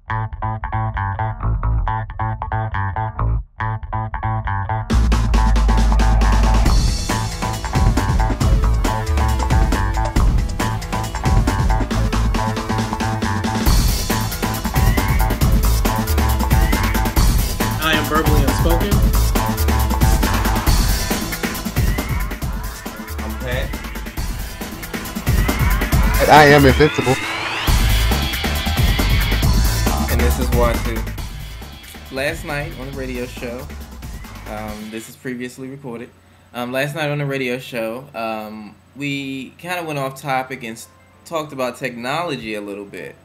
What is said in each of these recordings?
I am verbally unspoken. I'm Pat. And I am invincible. And this is Watu. Last night on the radio show, this is previously recorded. Last night on the radio show, we kind of went off topic and talked about technology a little bit.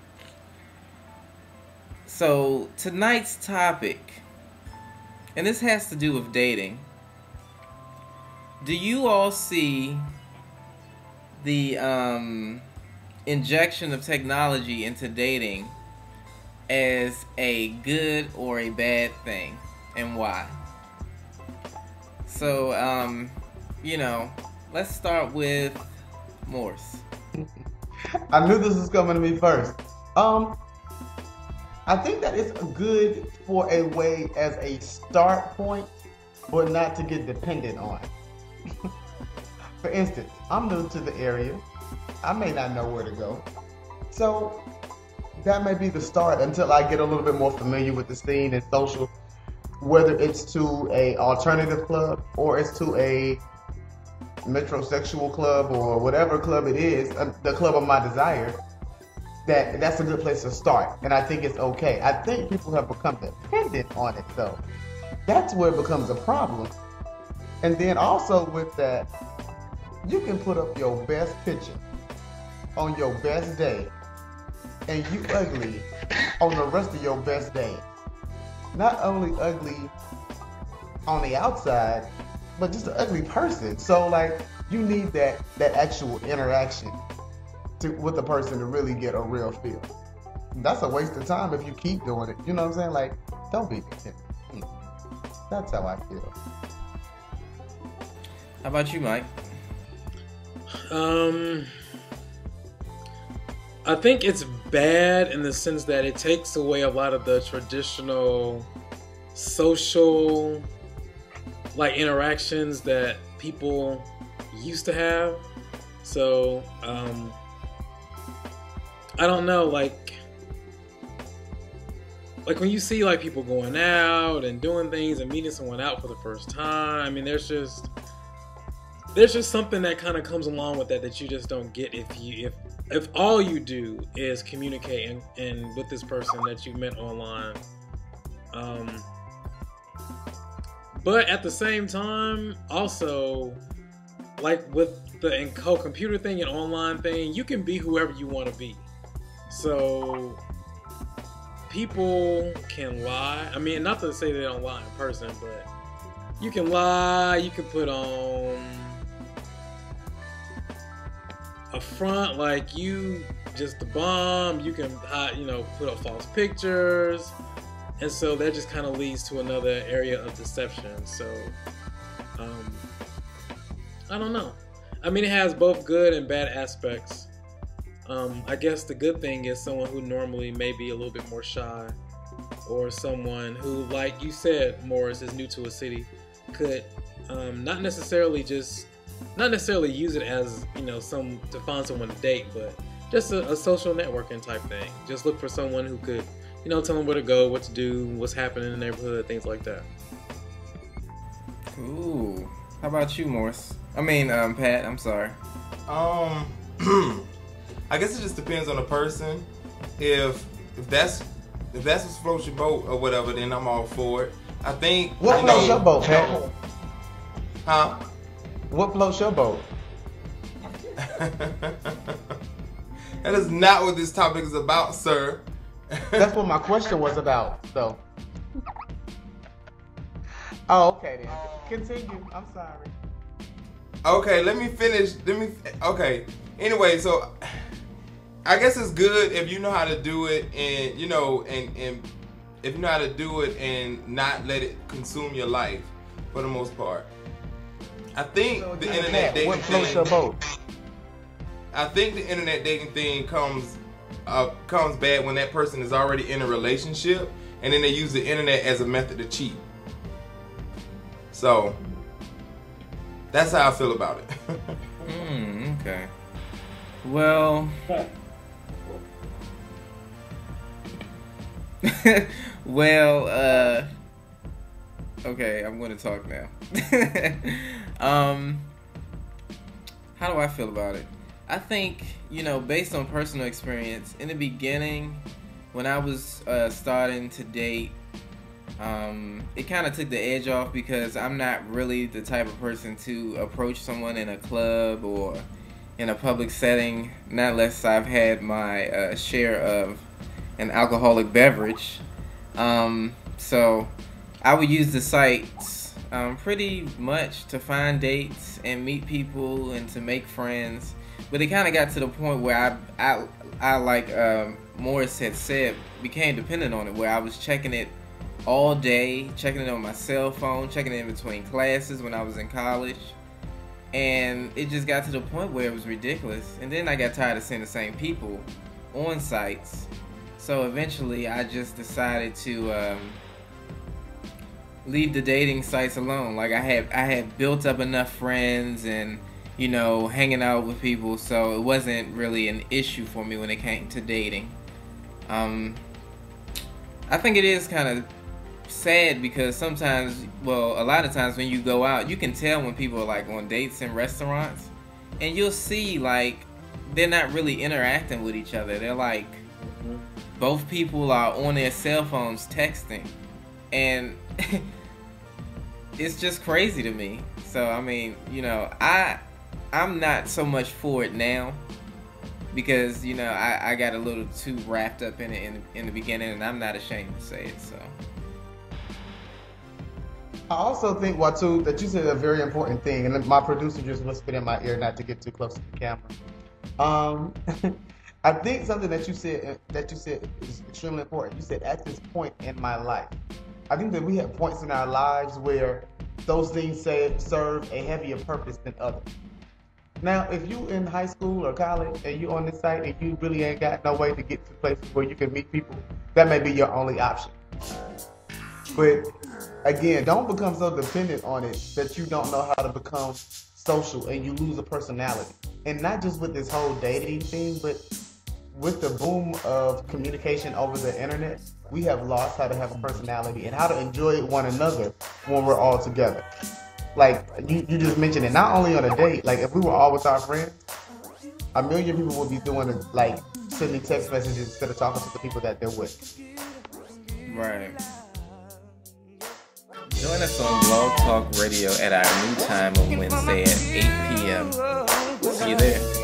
So tonight's topic, and this has to do with dating. Do you all see the injection of technology into dating as a good or a bad thing, and why? So, let's start with Morse. I knew this was coming to me first. I think that it's good for a way as a start point, but not to get dependent on. For instance, I'm new to the area. I may not know where to go. So that may be the start until I get a little bit more familiar with the scene and social, whether it's to a alternative club or it's to a metrosexual club or whatever club it is, the club of my desire. That's a good place to start, and I think it's okay. I think people have become dependent on it, though. That's where it becomes a problem. And then also with that, you can put up your best picture on your best day, and you ugly on the rest of your best day. Not only ugly on the outside, but just an ugly person. So like, you need that actual interaction with the person to really get a real feel. That's a waste of time if you keep doing it. You know what I'm saying? Like, don't be dependent. That's how I feel. How about you, Mike? I think it's bad in the sense that it takes away a lot of the traditional social interactions that people used to have. So I don't know, like when you see people going out and doing things and meeting someone out for the first time, I mean, there's just something that kind of comes along with that you just don't get if all you do is communicate and with this person that you met online. But at the same time, also, with the whole computer thing and online thing, you can be whoever you want to be. So people can lie. I mean, not to say they don't lie in person, but you can lie. You can put on a front like you just the bomb. You can put up false pictures, and so that just kind of leads to another area of deception. So I don't know. I mean, it has both good and bad aspects. I guess the good thing is someone who normally may be a little bit more shy, or someone who, like you said, Morris, is new to a city, could not necessarily use it as to find someone to date, but just a social networking type thing. Just look for someone who could tell them where to go, what to do, what's happening in the neighborhood, things like that. Cool. How about you, Morris? I mean, Pat. I'm sorry. I guess it just depends on the person. If that's what floats your boat or whatever, then I'm all for it. I think. What floats your boat, Pat? Huh? What floats your boat? That is not what this topic is about, sir. That's what my question was about, though. Oh, okay then. Continue. I'm sorry. Okay, let me finish. Okay. Anyway, so I guess it's good if you know how to do it, and and if you know how to do it and not let it consume your life for the most part. I think the internet dating thing. What floats your boat? I think the internet dating thing comes comes bad when that person is already in a relationship, and then they use the internet as a method to cheat. So that's how I feel about it. Okay. Well. Okay, I'm going to talk now. How do I feel about it? I think, based on personal experience, in the beginning, when I was starting to date, it kind of took the edge off because I'm not really the type of person to approach someone in a club or in a public setting, not unless I've had my share of an alcoholic beverage. So I would use the sites pretty much to find dates and meet people and to make friends. But it kind of got to the point where I like Morris had said, became dependent on it, where I was checking it all day, checking it on my cell phone, checking it in between classes when I was in college. And it just got to the point where it was ridiculous. And then I got tired of seeing the same people on sites. So eventually I just decided to leave the dating sites alone. Like I had built up enough friends and, hanging out with people, so it wasn't really an issue for me when it came to dating. I think it is kind of sad because sometimes, a lot of times when you go out, you can tell when people are like on dates in restaurants, and you'll see like they're not really interacting with each other. They're like, both people are on their cell phones texting, and it's just crazy to me. So I mean, I'm not so much for it now because I got a little too wrapped up in it in the beginning, and I'm not ashamed to say it. So I also think, Watu, that you said a very important thing, and my producer just whispered in my ear not to get too close to the camera. I think something that you said is extremely important. You said, at this point in my life. I think that we have points in our lives where those things serve a heavier purpose than others. Now, if you in high school or college and you on this site and you really ain't got no way to get to places where you can meet people, that may be your only option. But again, don't become so dependent on it that you don't know how to become social and you lose a personality. And not just with this whole dating thing, but with the boom of communication over the internet, we have lost how to have a personality and how to enjoy one another when we're all together. Like you just mentioned it, not only on a date, like if we were all with our friends, a million people would be doing it, like sending text messages instead of talking to the people that they're with. Right. Join us on Blog Talk Radio at our new time on Wednesday at 8 p.m. See you there.